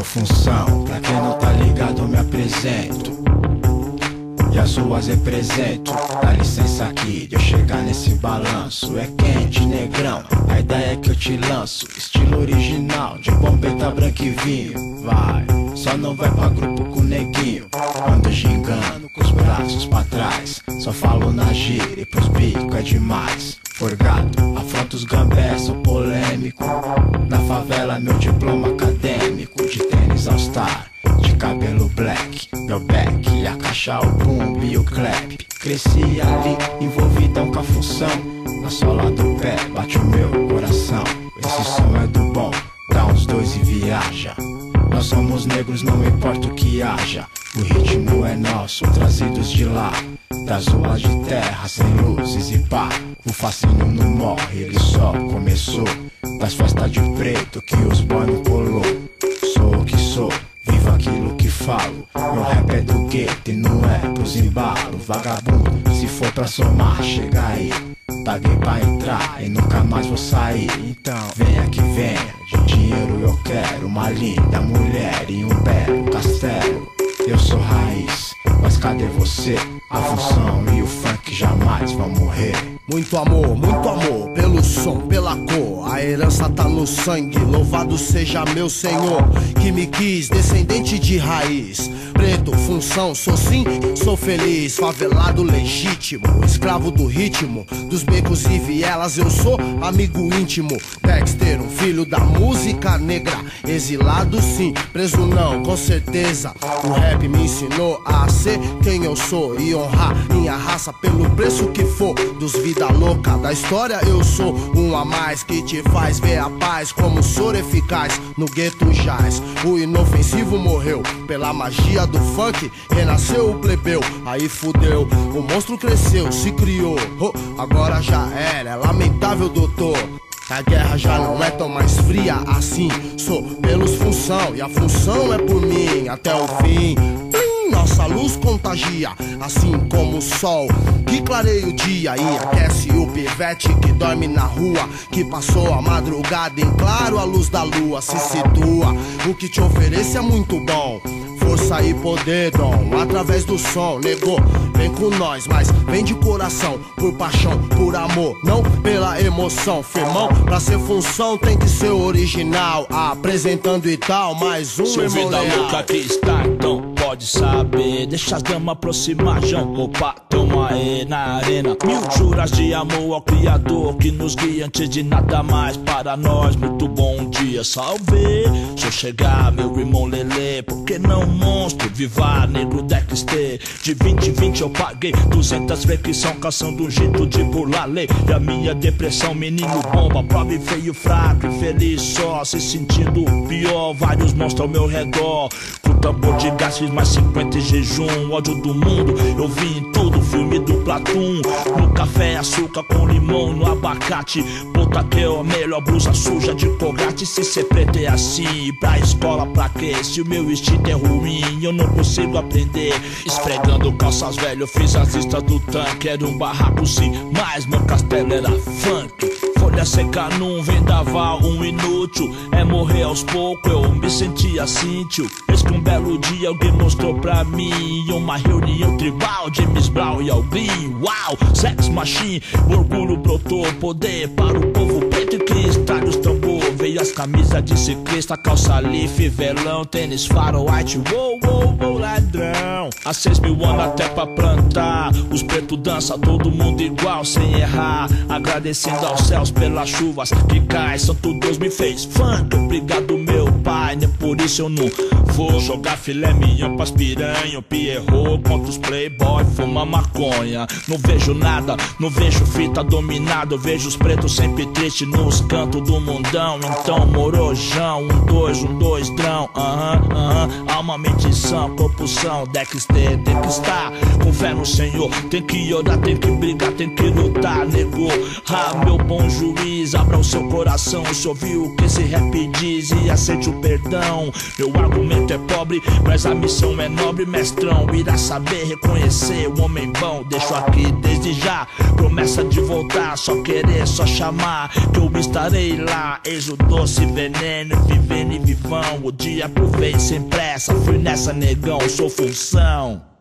função, pra quem não tá ligado eu me apresento e as ruas represento. Dá licença aqui de eu chegar nesse balanço. É quente, negrão, a ideia é que eu te lanço. Estilo original, de bombeta, branco e vinho. Vai, só não vai pra grupo com neguinho. Ando gingando com os braços pra trás. Só falo na gíria e pros bicos é demais. Forgado, afronta os gambés, sou polêmico. Na favela meu diploma acadêmico. De tênis All Star, de cabelo black. Meu back, a caixa, o boom e o clap. Cresci ali, envolvidão com a função. Na sola do pé, bate o meu coração. Esse som é do bom, dá uns dois e viaja. Nós somos negros, não importa o que haja. O ritmo é nosso, trazidos de lá. Das ruas de terra, sem luzes e pá. O fascínio não morre, ele só começou. Das festas de preto que os boy não colou. Sou o que sou, vivo aquilo que falo. Meu rap é do gueto e não é pros embalos. Vagabundo, se for pra somar, chega aí. Paguei pra entrar e nunca mais vou sair. Então venha que venha, de dinheiro eu quero uma linda mulher e um belo castelo. Eu sou raiz, mas cadê você? A função e o funk jamais vão morrer. Muito amor pelo som, pela cor. A herança tá no sangue, louvado seja meu Senhor, que me quis, descendente de raiz. Preto, função, sou sim, sou feliz. Favelado legítimo, escravo do ritmo. Dos becos e vielas eu sou amigo íntimo. Dexter, um filho da música negra. Exilado sim, preso não, com certeza. O rap me ensinou a ser quem eu sou e honrar minha raça pelo preço que for. Dos vida louca da história eu sou um a mais, que te faz ver a paz como soro eficaz. No gueto jaz, o inofensivo morreu. Pela magia do funk, renasceu o plebeu. Aí fudeu, o monstro cresceu, se criou. Agora já era, é lamentável doutor. A guerra já não é tão mais fria assim. Sou pelos função e a função é por mim até o fim. Nossa luz contagia, assim como o sol que clareia o dia e aquece o pivete que dorme na rua, que passou a madrugada em claro, a luz da lua se situa. O que te ofereço é muito bom, força e poder, dom, através do som, negou, vem com nós, mas vem de coração, por paixão, por amor, não pela emoção. Firmão, pra ser função tem que ser original, apresentando e tal, mais um seu vida louca que está, então pode saber, deixa as damas aproximar, João, opa, toma aí na arena. Mil juras de amor ao Criador que nos guia antes de nada mais para nós. Muito bom dia, salve. Se eu chegar, meu irmão Lelê, porque não monstro, viva negro Dexter. De 20 em 20 eu paguei 200 vezes que são caçando um jeito de burlar a lei. E a minha depressão, menino bomba, pobre, feio, fraco e feliz só, se sentindo pior. Vários monstros ao meu redor, com tambor de gás, fiz mais 50 em jejum. Ódio do mundo, eu vi em tudo, filme do Platum. No café, açúcar com limão, no abacate. Puta que é a melhor blusa suja de Colgate. Se ser preto é assim, pra escola pra quê? Se o meu instinto é ruim, eu não consigo aprender. Esfregando calças velho, fiz as listas do tanque. Era um barraco sim, mas meu castelo era funk. Folha seca num vendaval, um inútil. É morrer aos poucos, eu me senti assim, tio. Eis que um belo dia alguém mostrou pra mim uma reunião tribal, James Brown e Alvin. Uau, sex machine, orgulho brotou, poder para o povo preto e cristal os tambor. Veio as camisas de ciclista, calça leaf, velão, tênis faro, white, uou, uou, uou, ladrão. Há 6 mil anos até pra plantar, os pretos dançam, todo mundo igual, sem errar. Agradecendo aos céus pelas chuvas que caem, Santo Deus me fez funk, obrigado meu pai. Nem por isso eu não vou jogar filé mignon pras piranha. O Pierrot contra os playboy, fuma maconha. Não vejo nada, não vejo fita dominada. Eu vejo os pretos sempre tristes nos cantos do mundão. Então morojão, um dois drão, alma, mente sã, propulsão, Dexter mestre, tem que estar com fé no Senhor. Tem que orar, tem que brigar, tem que lutar, nego. Ah, meu bom juiz, abra o seu coração. Se ouviu o que esse rap diz e aceite o perdão. Meu argumento é pobre, mas a missão é nobre, mestrão. Irá saber reconhecer o homem bom. Deixo aqui desde já promessa de voltar, só querer, só chamar, que eu estarei lá. Eis o doce veneno, vivendo e vivão. O dia por vez sem pressa, fui nessa negão, sou função.